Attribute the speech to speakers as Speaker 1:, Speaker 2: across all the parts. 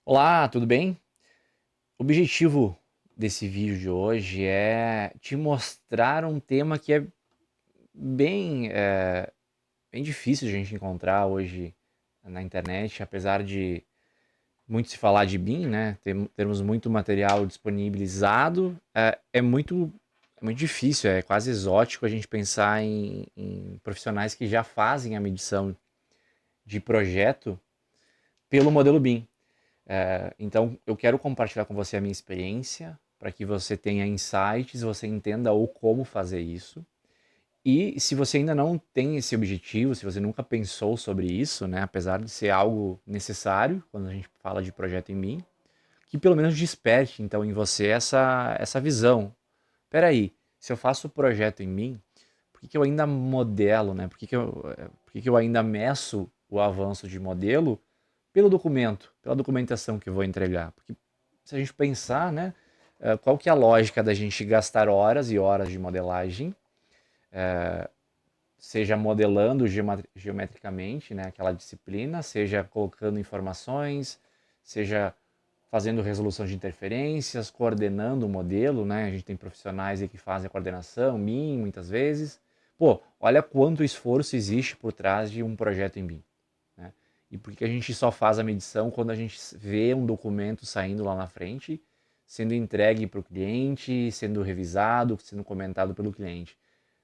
Speaker 1: Olá, tudo bem? O objetivo desse vídeo de hoje é te mostrar um tema que é bem, bem difícil de a gente encontrar hoje na internet, apesar de muito se falar de BIM, né? Temos muito material disponibilizado, é muito difícil, é quase exótico a gente pensar em profissionais que já fazem a medição de projeto pelo modelo BIM. Então, eu quero compartilhar com você a minha experiência, para que você tenha insights, você entenda o como fazer isso. E se você ainda não tem esse objetivo, se você nunca pensou sobre isso, né, apesar de ser algo necessário quando a gente fala de projeto em mim, que pelo menos desperte então em você essa visão. Espera aí, se eu faço o projeto em mim, por que que eu ainda modelo, né? Por que que eu ainda meço o avanço de modelo pelo documento, pela documentação que eu vou entregar? Porque se a gente pensar, né, qual que é a lógica da gente gastar horas e horas de modelagem, seja modelando geometricamente, né, aquela disciplina, seja colocando informações, seja fazendo resolução de interferências, coordenando o modelo, né? A gente tem profissionais aí que fazem a coordenação, BIM, muitas vezes. Pô, olha quanto esforço existe por trás de um projeto em BIM, né? E por que a gente só faz a medição quando a gente vê um documento saindo lá na frente, sendo entregue para o cliente, sendo revisado, sendo comentado pelo cliente?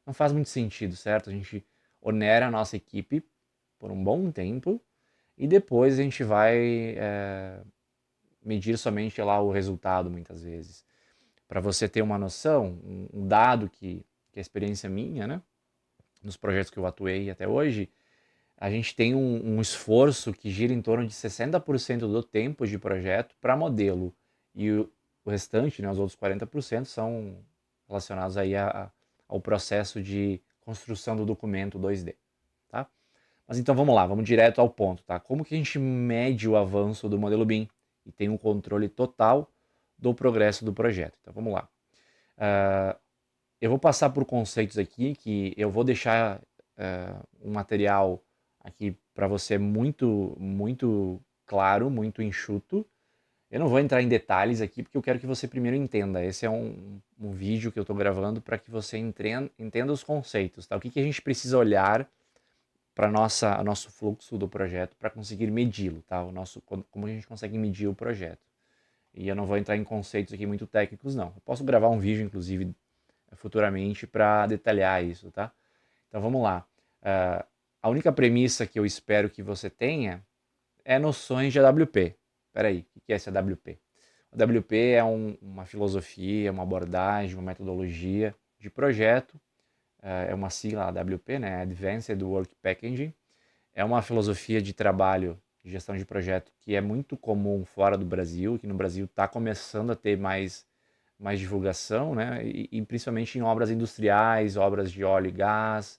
Speaker 1: Não faz muito sentido, certo? A gente onera a nossa equipe por um bom tempo e depois a gente vai medir somente lá o resultado, muitas vezes. Para você ter uma noção, um dado que é experiência minha, né? Nos projetos que eu atuei até hoje, a gente tem um esforço que gira em torno de 60% do tempo de projeto para modelo. E o restante, né, os outros 40%, são relacionados aí ao processo de construção do documento 2D, tá? Mas então vamos lá, vamos direto ao ponto, tá? Como que a gente mede o avanço do modelo BIM e tem um controle total do progresso do projeto? Então vamos lá. Eu vou passar por conceitos aqui que eu vou deixar um material aqui para você muito claro, muito enxuto. Eu não vou entrar em detalhes aqui porque eu quero que você primeiro entenda. Esse é um vídeo que eu estou gravando para que você entenda os conceitos, tá? O que que a gente precisa olhar para o nosso fluxo do projeto para conseguir medi-lo, tá? Como a gente consegue medir o projeto. E eu não vou entrar em conceitos aqui muito técnicos, não. Eu posso gravar um vídeo, inclusive, futuramente para detalhar isso, tá? Então vamos lá. A única premissa que eu espero que você tenha é noções de AWP. Espera aí, o que é esse AWP? O AWP é uma filosofia, uma abordagem, uma metodologia de projeto, é uma sigla AWP, né? Advanced Work Packaging. É uma filosofia de trabalho, de gestão de projeto, que é muito comum fora do Brasil, que no Brasil está começando a ter mais divulgação, né? E principalmente em obras industriais, obras de óleo e gás,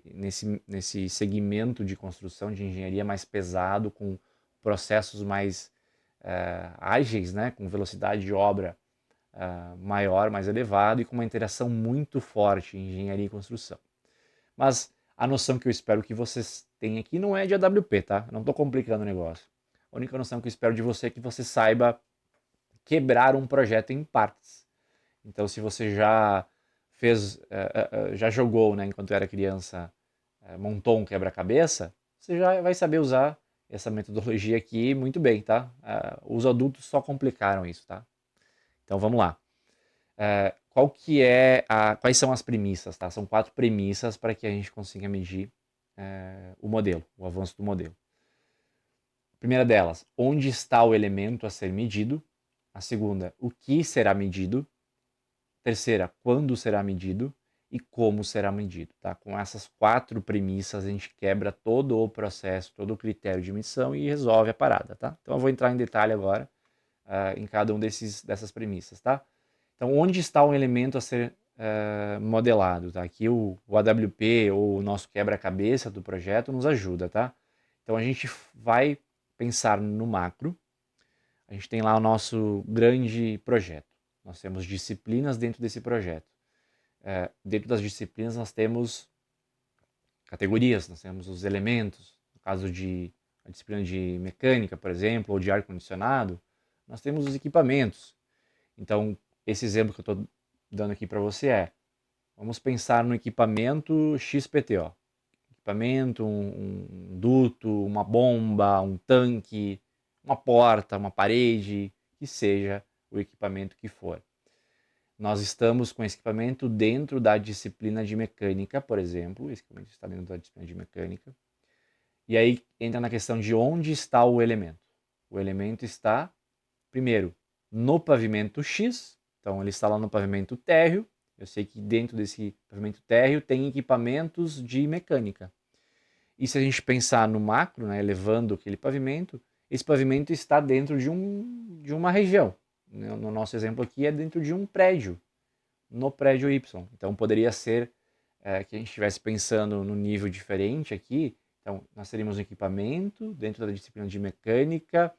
Speaker 1: nesse segmento de construção, de engenharia mais pesado, com processos mais ágeis, né? Com velocidade de obra maior, mais elevado e com uma interação muito forte em engenharia e construção. Mas a noção que eu espero que vocês tenham aqui não é de AWP, tá? Eu não estou complicando o negócio. A única noção que eu espero de você é que você saiba quebrar um projeto em partes. Então, se você já fez, já jogou, né, enquanto era criança, montou um quebra-cabeça, você já vai saber usar essa metodologia aqui muito bem, tá? Os adultos só complicaram isso, tá? Então, vamos lá. Quais são as premissas, tá? São 4 premissas para que a gente consiga medir o modelo, o avanço do modelo. A primeira delas, onde está o elemento a ser medido? A segunda, o que será medido? Terceira, quando será medido? E como será medido, tá? Com essas 4 premissas a gente quebra todo o processo, todo o critério de medição e resolve a parada, tá? Então eu vou entrar em detalhe agora em cada um dessas premissas, tá? Então, onde está um elemento a ser modelado, tá? Aqui o AWP ou o nosso quebra-cabeça do projeto nos ajuda, tá? Então, a gente vai pensar no macro. A gente tem lá o nosso grande projeto. Nós temos disciplinas dentro desse projeto. Dentro das disciplinas, nós temos categorias, nós temos os elementos. No caso de a disciplina de mecânica, por exemplo, ou de ar-condicionado, nós temos os equipamentos. Então, esse exemplo que eu estou dando aqui para você vamos pensar no equipamento XPTO. Equipamento, um duto, uma bomba, um tanque, uma porta, uma parede, que seja o equipamento que for. Nós estamos com esse equipamento dentro da disciplina de mecânica, por exemplo. Esse equipamento está dentro da disciplina de mecânica. E aí entra na questão de onde está o elemento. O elemento está, primeiro, no pavimento X. Então, ele está lá no pavimento térreo. Eu sei que dentro desse pavimento térreo tem equipamentos de mecânica. E se a gente pensar no macro, né, elevando aquele pavimento, esse pavimento está dentro de uma região. No nosso exemplo aqui é dentro de um prédio, no prédio Y. Então poderia ser que a gente estivesse pensando no nível diferente aqui. Então nós teríamos um equipamento dentro da disciplina de mecânica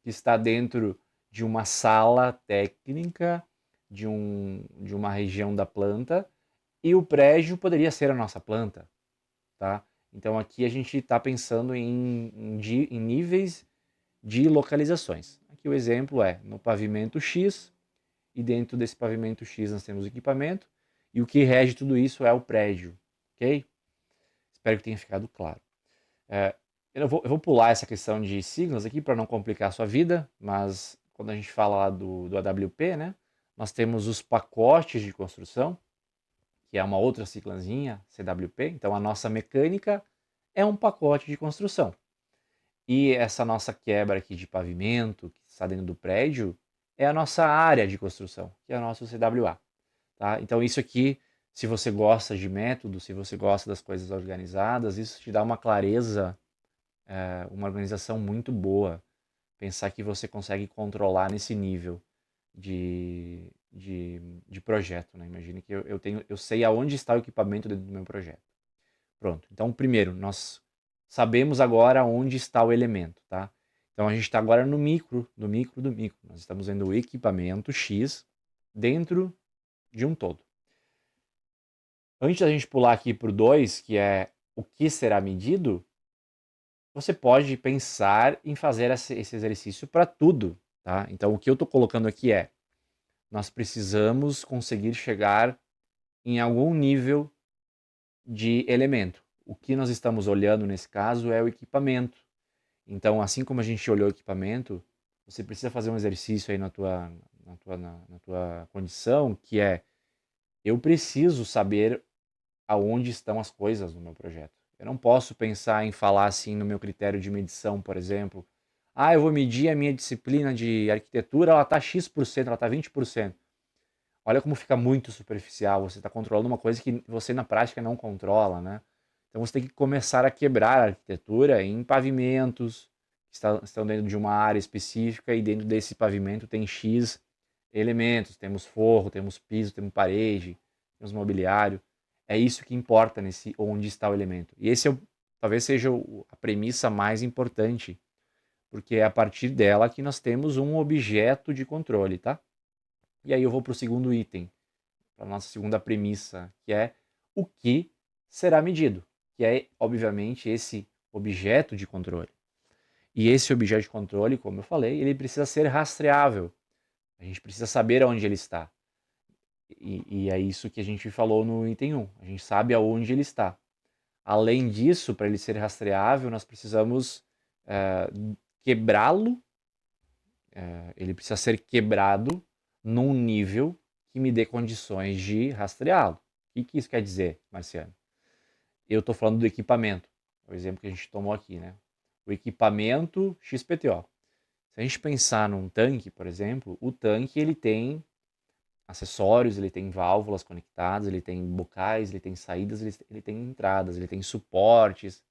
Speaker 1: que está dentro de uma sala técnica de uma região da planta, e o prédio poderia ser a nossa planta, tá? Então aqui a gente está pensando em níveis de localizações. Aqui o exemplo é no pavimento X, e dentro desse pavimento X nós temos o equipamento, e o que rege tudo isso é o prédio, ok? Espero que tenha ficado claro. Eu vou pular essa questão de siglas aqui para não complicar a sua vida, mas quando a gente fala lá do AWP, né, nós temos os pacotes de construção, que é uma outra siglazinha, CWP. Então a nossa mecânica é um pacote de construção. E essa nossa quebra aqui de pavimento, que está dentro do prédio, é a nossa área de construção, que é o nosso CWA. Tá? Então isso aqui, se você gosta de método, se você gosta das coisas organizadas, isso te dá uma clareza, uma organização muito boa. Pensar que você consegue controlar nesse nível de projeto. Né? Imagine que eu sei aonde está o equipamento dentro do meu projeto. Pronto. Então, primeiro, nós sabemos agora onde está o elemento, tá? Então, a gente está agora no micro, do micro, do micro. Nós estamos vendo o equipamento X dentro de um todo. Antes da gente pular aqui para o 2, que é o que será medido, você pode pensar em fazer esse exercício para tudo, tá? Então, o que eu estou colocando aqui nós precisamos conseguir chegar em algum nível de elemento. O que nós estamos olhando nesse caso é o equipamento. Então, assim como a gente olhou o equipamento, você precisa fazer um exercício aí na tua condição, que é: eu preciso saber aonde estão as coisas no meu projeto. Eu não posso pensar em falar assim no meu critério de medição, por exemplo. Eu vou medir a minha disciplina de arquitetura, ela está X%, ela está 20%. Olha como fica muito superficial, você está controlando uma coisa que você na prática não controla, né? Então você tem que começar a quebrar a arquitetura em pavimentos que estão dentro de uma área específica, e dentro desse pavimento tem X elementos, temos forro, temos piso, temos parede, temos mobiliário. É isso que importa nesse onde está o elemento. E esse talvez seja a premissa mais importante, porque é a partir dela que nós temos um objeto de controle, tá? E aí eu vou para o segundo item, para a nossa segunda premissa, que é o que será medido, que é, obviamente, esse objeto de controle. E esse objeto de controle, como eu falei, ele precisa ser rastreável. A gente precisa saber aonde ele está. E é isso que a gente falou no item 1. A gente sabe aonde ele está. Além disso, para ele ser rastreável, nós precisamos quebrá-lo. Ele precisa ser quebrado num nível que me dê condições de rastreá-lo. O que isso quer dizer, Marciano? Eu estou falando do equipamento, o exemplo que a gente tomou aqui, né? O equipamento XPTO. Se a gente pensar num tanque, por exemplo, o tanque ele tem acessórios, ele tem válvulas conectadas, ele tem bocais, ele tem saídas, ele tem entradas, ele tem suportes.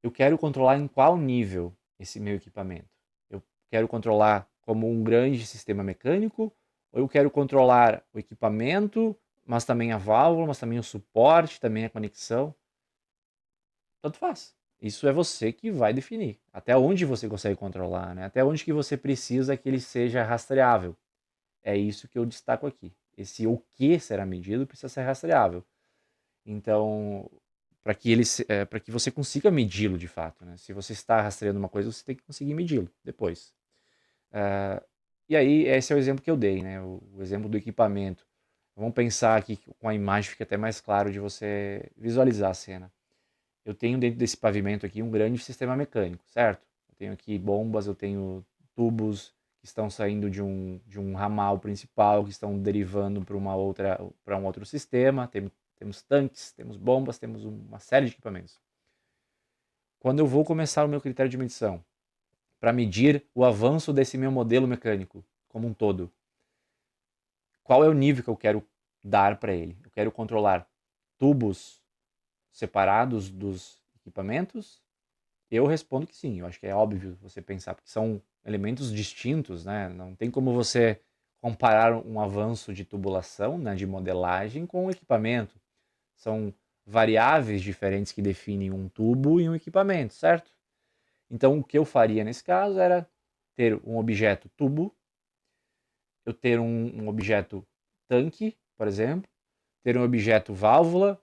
Speaker 1: Eu quero controlar em qual nível esse meu equipamento. Eu quero controlar como um grande sistema mecânico, ou eu quero controlar o equipamento, mas também a válvula, mas também o suporte, também a conexão. Tanto faz. Isso é você que vai definir. Até onde você consegue controlar, né? Até onde que você precisa que ele seja rastreável. É isso que eu destaco aqui. Esse o que será medido precisa ser rastreável. Então, para que você consiga medi-lo de fato, né? Se você está rastreando uma coisa, você tem que conseguir medi-lo depois. E aí, esse é o exemplo que eu dei, né? O exemplo do equipamento. Vamos pensar aqui que com a imagem fica até mais claro de você visualizar a cena. Eu tenho dentro desse pavimento aqui um grande sistema mecânico, certo? Eu tenho aqui bombas, eu tenho tubos que estão saindo de um ramal principal, que estão derivando para um outro sistema. Temos tanques, temos bombas, temos uma série de equipamentos. Quando eu vou começar o meu critério de medição, para medir o avanço desse meu modelo mecânico como um todo, qual é o nível que eu quero dar para ele? Eu quero controlar tubos separados dos equipamentos? Eu respondo que sim. Eu acho que é óbvio você pensar, porque são elementos distintos, né? Não tem como você comparar um avanço de tubulação, né, de modelagem, com o equipamento. São variáveis diferentes que definem um tubo e um equipamento, certo? Então, o que eu faria nesse caso era ter um objeto tubo, eu ter um objeto tanque, por exemplo, ter um objeto válvula,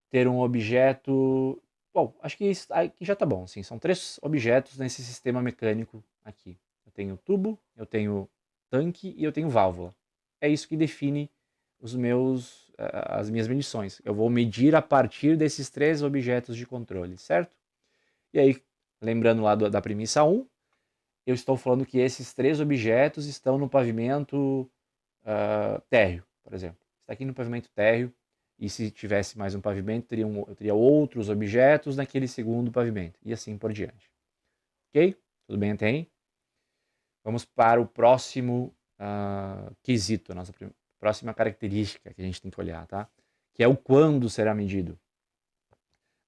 Speaker 1: ter um objeto. Bom, acho que isso aqui já está bom. Sim, são 3 objetos nesse sistema mecânico aqui. Eu tenho tubo, eu tenho tanque e eu tenho válvula. É isso que define as minhas medições. Eu vou medir a partir desses 3 objetos de controle, certo? E aí, lembrando lá da premissa 1, eu estou falando que esses 3 objetos estão no pavimento térreo, por exemplo. Está aqui no pavimento térreo, e se tivesse mais um pavimento, eu teria outros objetos naquele segundo pavimento, e assim por diante. Ok? Tudo bem até aí? Vamos para o próximo quesito, a nossa próxima característica que a gente tem que olhar, tá? Que é o quando será medido.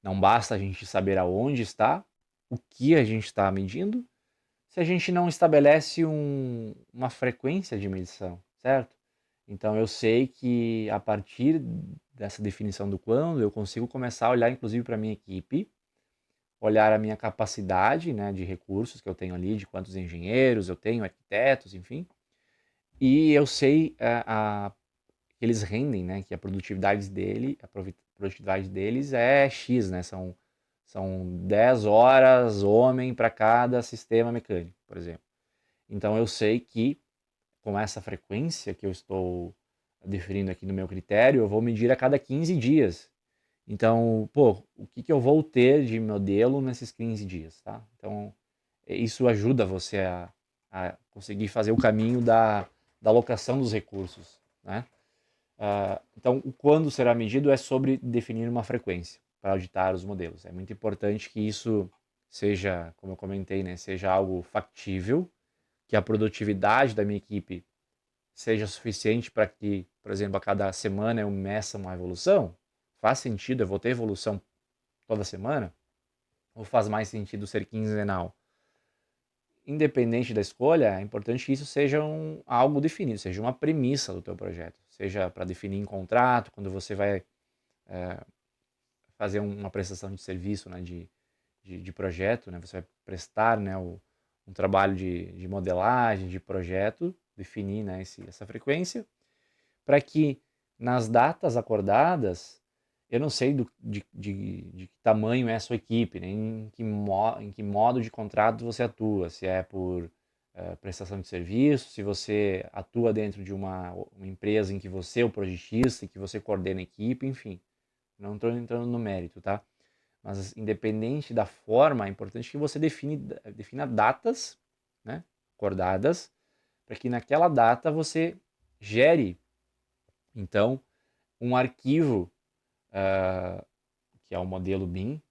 Speaker 1: Não basta a gente saber aonde está, o que a gente está medindo, se a gente não estabelece uma frequência de medição, certo? Então eu sei que a partir dessa definição do quando, eu consigo começar a olhar inclusive para a minha equipe, olhar a minha capacidade, né, de recursos que eu tenho ali, de quantos engenheiros eu tenho, arquitetos, enfim. E eu sei que eles rendem, né, que a produtividade deles é X, né, são 10 horas homem para cada sistema mecânico, por exemplo. Então eu sei que com essa frequência que eu estou definindo aqui no meu critério, eu vou medir a cada 15 dias. Então, pô, o que eu vou ter de modelo nesses 15 dias, tá? Então, isso ajuda você a conseguir fazer o caminho da alocação dos recursos, né? Então, o quando será medido é sobre definir uma frequência para auditar os modelos. É muito importante que isso seja, como eu comentei, né, seja algo factível, que a produtividade da minha equipe seja suficiente para que, por exemplo, a cada semana eu meça uma evolução? Faz sentido? Eu vou ter evolução toda semana? Ou faz mais sentido ser quinzenal? Independente da escolha, é importante que isso seja algo definido, seja uma premissa do teu projeto. Seja para definir em contrato, quando você vai fazer uma prestação de serviço, né, de projeto, né, você vai prestar, né, um trabalho de modelagem, de projeto, definir, né, essa frequência, para que nas datas acordadas, eu não sei de que tamanho é a sua equipe, né? Em que modo de contrato você atua, se é por prestação de serviço, se você atua dentro de uma empresa em que você é o projetista, em que você coordena a equipe, enfim. Não estou entrando no mérito, tá? Mas independente da forma, é importante que você defina datas, né, acordadas, para que naquela data você gere então, um arquivo, que é o modelo BIM,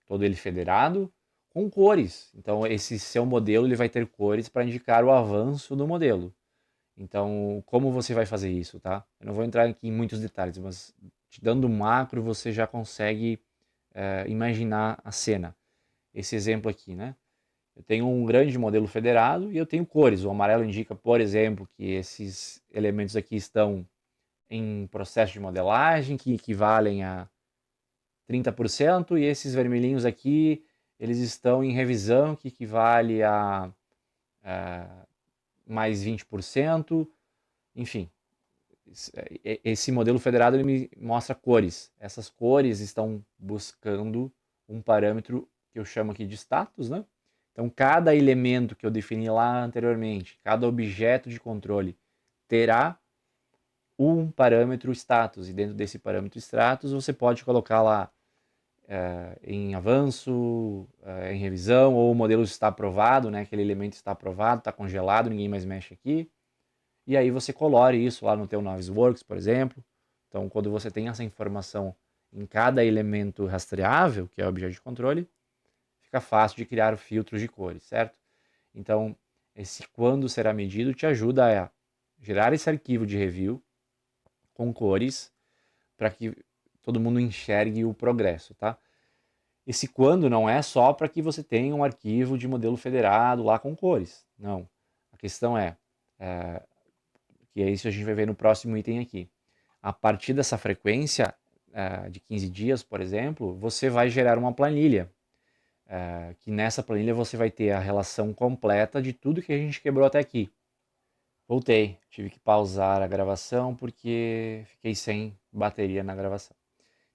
Speaker 1: todo ele federado, com cores. Então, esse seu modelo ele vai ter cores para indicar o avanço do modelo. Então, como você vai fazer isso, tá? Eu não vou entrar aqui em muitos detalhes, mas te dando um macro, você já consegue imaginar a cena. Esse exemplo aqui, né? Eu tenho um grande modelo federado e eu tenho cores. O amarelo indica, por exemplo, que esses elementos aqui estão em processo de modelagem, que equivalem a 30%, e esses vermelhinhos aqui, eles estão em revisão, que equivale a mais 20%, enfim. esse modelo federado ele me mostra cores. Essas cores estão buscando um parâmetro que eu chamo aqui de status, né? Então, cada elemento que eu defini lá anteriormente, cada objeto de controle, terá um parâmetro status. E dentro desse parâmetro status, você pode colocar lá em avanço, em revisão, ou o modelo está aprovado, né? Aquele elemento está aprovado, está congelado, ninguém mais mexe aqui. E aí você colore isso lá no teu Navisworks, por exemplo. Então, quando você tem essa informação em cada elemento rastreável, que é o objeto de controle, fica fácil de criar filtros de cores, certo? Então, esse quando será medido te ajuda a gerar esse arquivo de review com cores para que todo mundo enxergue o progresso, tá? Esse quando não é só para que você tenha um arquivo de modelo federado lá com cores. Não. A questão é que é isso que a gente vai ver no próximo item aqui. A partir dessa frequência de 15 dias, por exemplo, você vai gerar uma planilha. Que nessa planilha você vai ter a relação completa de tudo que a gente quebrou até aqui. Voltei, tive que pausar a gravação porque fiquei sem bateria na gravação.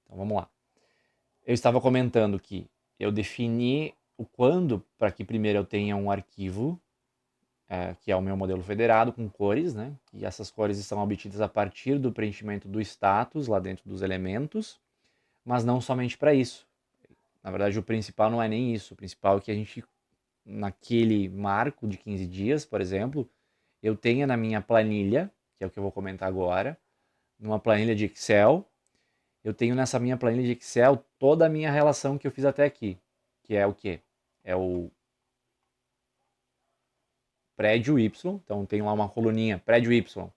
Speaker 1: Então vamos lá. Eu estava comentando que eu defini o quando para que primeiro eu tenha um arquivo, que é o meu modelo federado com cores, né? E essas cores estão obtidas a partir do preenchimento do status lá dentro dos elementos, mas não somente para isso. Na verdade, o principal não é nem isso. O principal é que a gente, naquele marco de 15 dias, por exemplo, eu tenha na minha planilha, que é o que eu vou comentar agora, numa planilha de Excel, eu tenho nessa minha planilha de Excel toda a minha relação que eu fiz até aqui, que é o quê? É o prédio Y, então tem lá uma coluninha, prédio Y,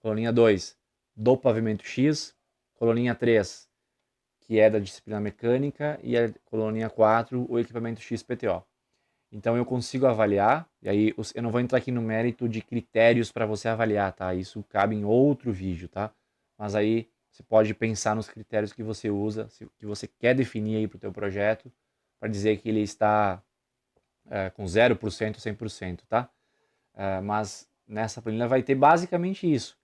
Speaker 1: coluninha 2, do pavimento X, coluninha 3, que é da disciplina mecânica, e a coluninha 4, o equipamento XPTO. Então eu consigo avaliar, e aí eu não vou entrar aqui no mérito de critérios para você avaliar, tá? Isso cabe em outro vídeo, tá? Mas aí você pode pensar nos critérios que você usa, que você quer definir aí para o teu projeto, para dizer que ele está com 0%, 100%, tá? Mas nessa planilha vai ter basicamente isso.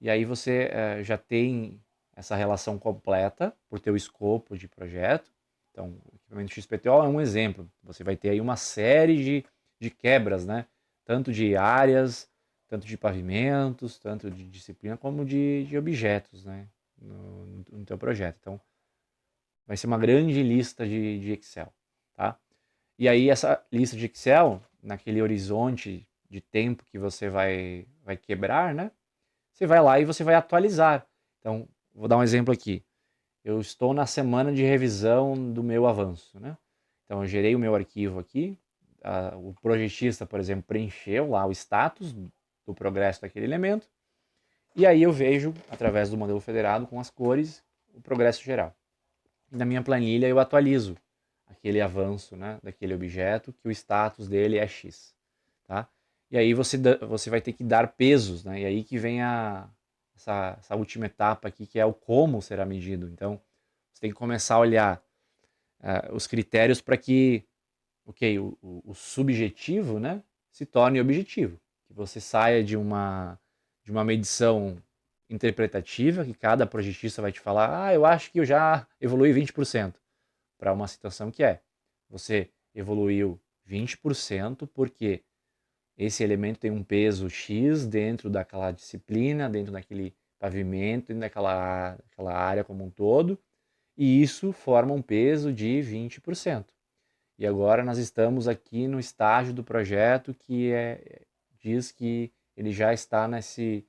Speaker 1: E aí você já tem essa relação completa por teu escopo de projeto. Então, o equipamento XPTO é um exemplo. Você vai ter aí uma série de quebras, né? Tanto de áreas, tanto de pavimentos, tanto de disciplina, como de objetos, né? No teu projeto. Então, vai ser uma grande lista de Excel, tá? E aí, essa lista de Excel, naquele horizonte de tempo que você vai quebrar, né? Você vai lá e você vai atualizar. Então, vou dar um exemplo aqui. Eu estou na semana de revisão do meu avanço, né? Então, eu gerei o meu arquivo aqui. O projetista, por exemplo, preencheu lá o status do progresso daquele elemento. E aí eu vejo, através do modelo federado, com as cores, o progresso geral. E na minha planilha eu atualizo aquele avanço, né, daquele objeto, que o status dele é X. Tá? E aí você vai ter que dar pesos, né? E aí que vem essa última etapa aqui, que é o como será medido. Então, você tem que começar a olhar os critérios para que, ok, o subjetivo, né, se torne objetivo. Que você saia de uma medição interpretativa, que cada projetista vai te falar, eu acho que eu já evolui 20%, para uma situação que você evoluiu 20% porque esse elemento tem um peso X dentro daquela disciplina, dentro daquele pavimento, dentro daquela área como um todo, e isso forma um peso de 20%. E agora nós estamos aqui no estágio do projeto que diz que ele já está nesse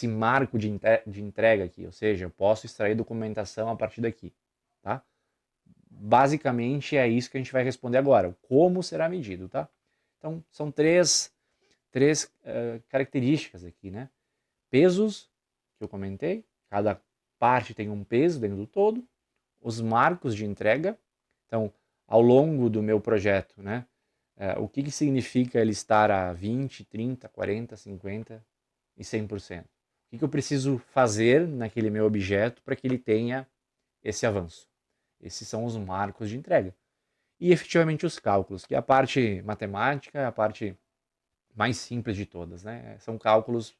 Speaker 1: marco de entrega aqui, ou seja, eu posso extrair documentação a partir daqui, tá? Basicamente é isso que a gente vai responder agora, como será medido, tá? Então, são três características aqui, né? Pesos, que eu comentei, cada parte tem um peso dentro do todo, os marcos de entrega, então, ao longo do meu projeto, né? O que significa ele estar a 20, 30, 40, 50 e 100%? O que eu preciso fazer naquele meu objeto para que ele tenha esse avanço? Esses são os marcos de entrega. E efetivamente os cálculos, que é a parte matemática, é a parte mais simples de todas, né? São cálculos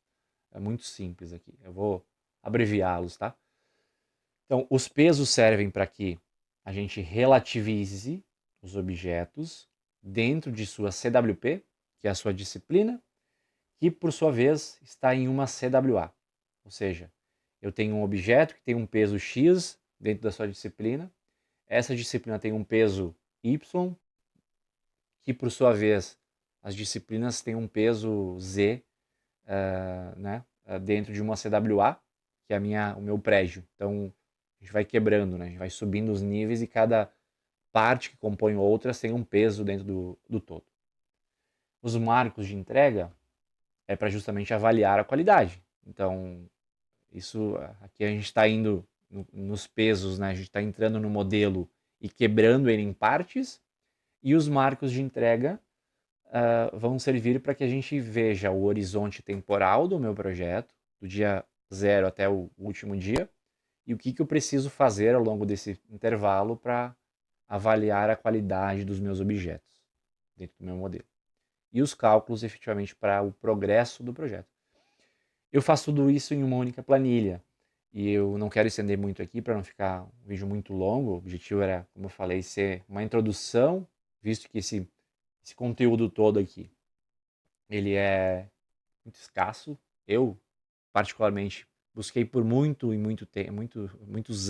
Speaker 1: muito simples aqui. Eu vou abreviá-los, tá? Então, os pesos servem para que a gente relativize os objetos dentro de sua CWP, que é a sua disciplina, que por sua vez está em uma CWA. Ou seja, eu tenho um objeto que tem um peso X dentro da sua disciplina, essa disciplina tem um peso Y, que por sua vez as disciplinas têm um peso Z, né, dentro de uma CWA, que é o meu prédio. Então a gente vai quebrando, né, a gente vai subindo os níveis e cada parte que compõe outras tem um peso dentro do todo. Os marcos de entrega é para justamente avaliar a qualidade. Então, isso aqui a gente está indo nos pesos, né? A gente está entrando no modelo e quebrando ele em partes, e os marcos de entrega vão servir para que a gente veja o horizonte temporal do meu projeto, do dia 0 até o último dia, e o que eu preciso fazer ao longo desse intervalo para avaliar a qualidade dos meus objetos dentro do meu modelo. E os cálculos efetivamente para o progresso do projeto. Eu faço tudo isso em uma única planilha. E eu não quero estender muito aqui para não ficar um vídeo muito longo. O objetivo era, como eu falei, ser uma introdução, visto que esse conteúdo todo aqui, ele é muito escasso. Eu, particularmente, busquei por muitos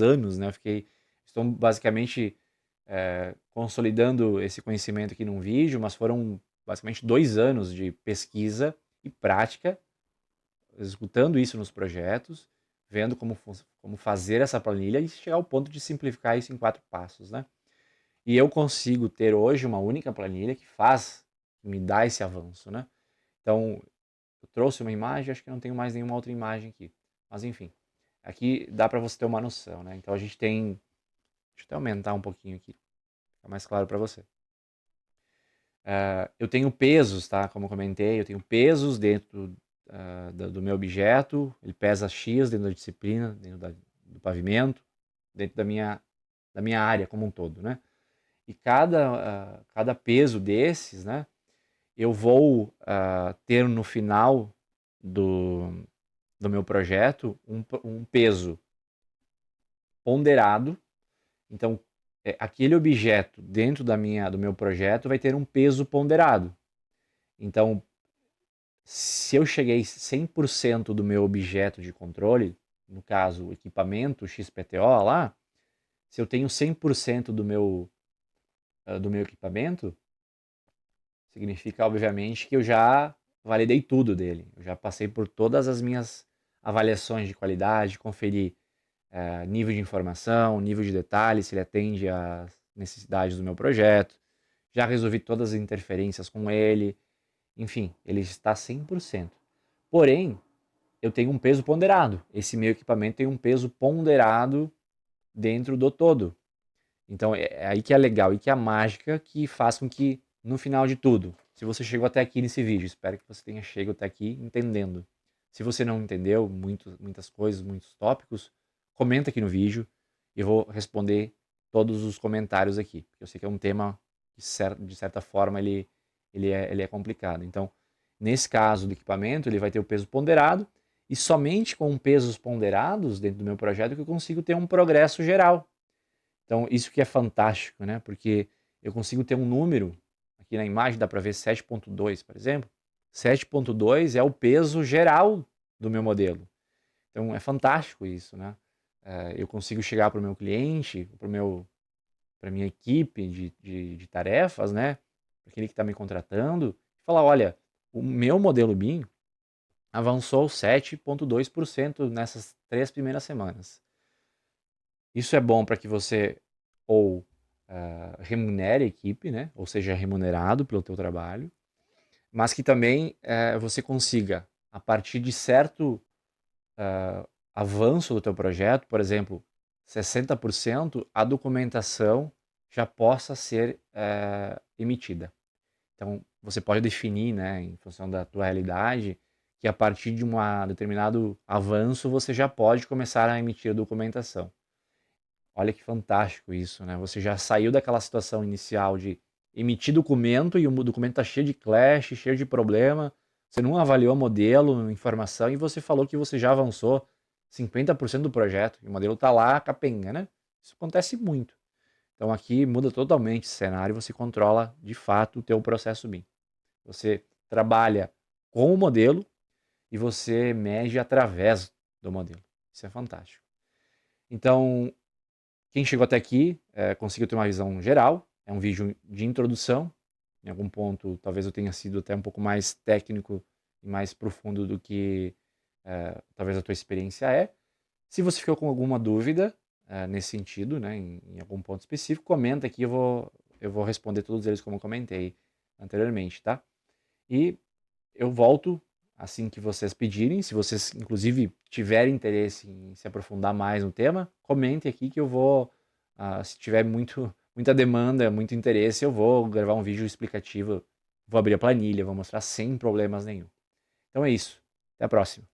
Speaker 1: anos, né? Estou basicamente consolidando esse conhecimento aqui num vídeo, mas foram basicamente 2 anos de pesquisa e prática, executando isso nos projetos, vendo como fazer essa planilha e chegar ao ponto de simplificar isso em 4 passos, né? E eu consigo ter hoje uma única planilha que me dá esse avanço, né? Então, eu trouxe uma imagem, acho que não tenho mais nenhuma outra imagem aqui. Mas enfim, aqui dá para você ter uma noção, né? Então a gente tem, deixa eu até aumentar um pouquinho aqui, fica mais claro para você. Eu tenho pesos, tá? Como eu comentei, eu tenho pesos dentro do meu objeto, ele pesa X dentro da disciplina, dentro do pavimento, dentro da minha área como um todo, né? E cada peso desses, né, eu vou ter no final do meu projeto um peso ponderado. Então, aquele objeto dentro do meu projeto vai ter um peso ponderado. Então, se eu cheguei 100% do meu objeto de controle, no caso, o equipamento XPTO lá, se eu tenho 100% do meu equipamento, significa, obviamente, que eu já validei tudo dele. Eu já passei por todas as minhas avaliações de qualidade, conferi nível de informação, nível de detalhe, se ele atende às necessidades do meu projeto. Já resolvi todas as interferências com ele. Enfim, ele está 100%. Porém, eu tenho um peso ponderado. Esse meu equipamento tem um peso ponderado dentro do todo. Então é aí que é legal e que é a mágica que faz com que, no final de tudo, se você chegou até aqui nesse vídeo, espero que você tenha chegado até aqui entendendo. Se você não entendeu muitas coisas, muitos tópicos, comenta aqui no vídeo e eu vou responder todos os comentários aqui. Porque eu sei que é um tema que, de certa forma, ele é complicado. Então, nesse caso do equipamento, ele vai ter o peso ponderado e somente com pesos ponderados dentro do meu projeto que eu consigo ter um progresso geral. Então, isso que é fantástico, né? Porque eu consigo ter um número, aqui na imagem dá para ver 7.2, por exemplo. 7.2 é o peso geral do meu modelo. Então, é fantástico isso, né? Eu consigo chegar para o meu cliente, para a minha equipe de tarefas, né? Para aquele que está me contratando, e falar, olha, o meu modelo BIM avançou 7,2% nessas 3 primeiras semanas. Isso é bom para que você ou remunere a equipe, né? Ou seja remunerado pelo teu trabalho, mas que também você consiga, a partir de certo avanço do teu projeto, por exemplo, 60%, a documentação já possa ser emitida. Então, você pode definir, né, em função da tua realidade, que a partir de um determinado avanço você já pode começar a emitir a documentação. Olha que fantástico isso, né? Você já saiu daquela situação inicial de emitir documento e o documento está cheio de clash, cheio de problema. Você não avaliou modelo, informação e você falou que você já avançou 50% do projeto e o modelo está lá capenga, né? Isso acontece muito. Então aqui muda totalmente o cenário, você controla de fato o teu processo BIM. Você trabalha com o modelo e você mede através do modelo. Isso é fantástico. Então, quem chegou até aqui conseguiu ter uma visão geral. É um vídeo de introdução. Em algum ponto, talvez eu tenha sido até um pouco mais técnico e mais profundo do que talvez a tua experiência é. Se você ficou com alguma dúvida nesse sentido, né, em algum ponto específico, comenta aqui, eu vou responder todos eles como eu comentei anteriormente, tá? E eu volto assim que vocês pedirem. Se vocês, inclusive, tiverem interesse em se aprofundar mais no tema, comente aqui que eu vou, se tiver muita demanda, muito interesse, eu vou gravar um vídeo explicativo, vou abrir a planilha, vou mostrar sem problemas nenhum. Então é isso. Até a próxima.